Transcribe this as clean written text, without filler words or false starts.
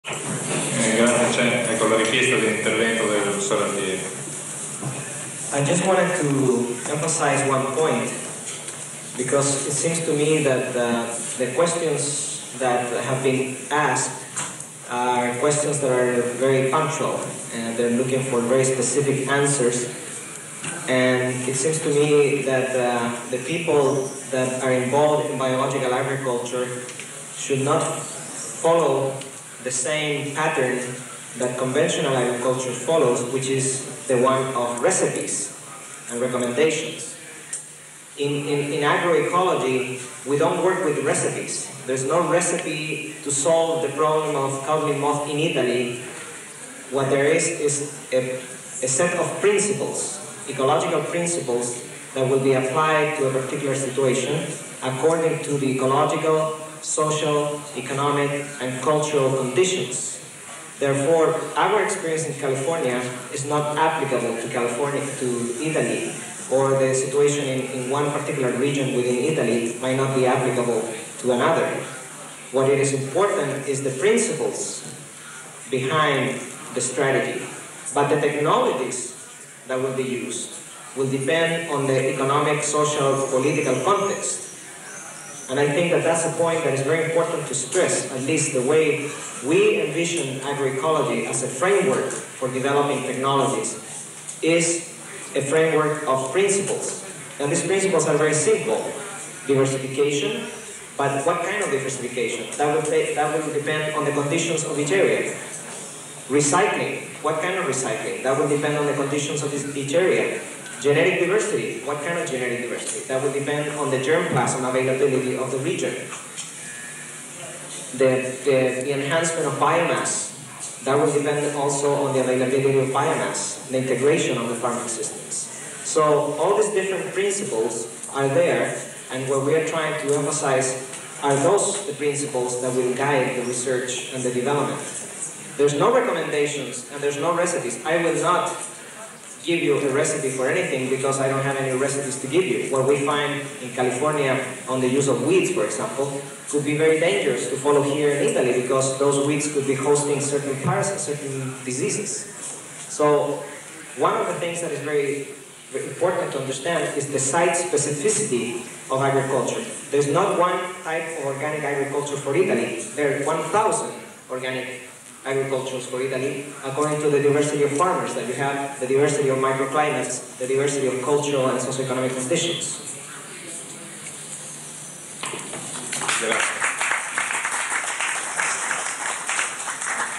Grazie, ecco la richiesta di intervento del professor Altieri. I just wanted to emphasize one point, because it seems to me that the questions that have been asked are questions that are very punctual, and they're looking for very specific answers. And it seems to me that the people that are involved in biological agriculture should not follow the same pattern that conventional agriculture follows, which is the one of recipes and recommendations. In agroecology, we don't work with recipes. There's no recipe to solve the problem of cowling moth in Italy. What there is a set of principles, ecological principles, that will be applied to a particular situation according to the ecological, social, economic, and cultural conditions. Therefore, our experience in California is not applicable to California, to Italy, or the situation in one particular region within Italy might not be applicable to another. What is important is the principles behind the strategy, but the technologies that will be used will depend on the economic, social, political context. And I think that that's a point that is very important to stress, at least the way we envision agroecology as a framework for developing technologies is a framework of principles. And these principles are very simple. Diversification, but what kind of diversification? That will depend on the conditions of each area. Recycling, what kind of recycling? That will depend on the conditions of each area. Genetic diversity, what kind of genetic diversity? That will depend on the germplasm availability of the region. The enhancement of biomass, that will depend also on the availability of biomass, the integration of the farming systems. So all these different principles are there, and what we are trying to emphasize are those the principles that will guide the research and the development. There's no recommendations and there's no recipes. I will not give you a recipe for anything because I don't have any recipes to give you. What we find in California on the use of weeds, for example, could be very dangerous to follow here in Italy because those weeds could be hosting certain parasites, certain diseases. So one of the things that is very important to understand is the site specificity of agriculture. There's not one type of organic agriculture for Italy. There are 1,000 organic agricultures for Italy, according to the diversity of farmers that you have, the diversity of microclimates, the diversity of cultural and socioeconomic conditions.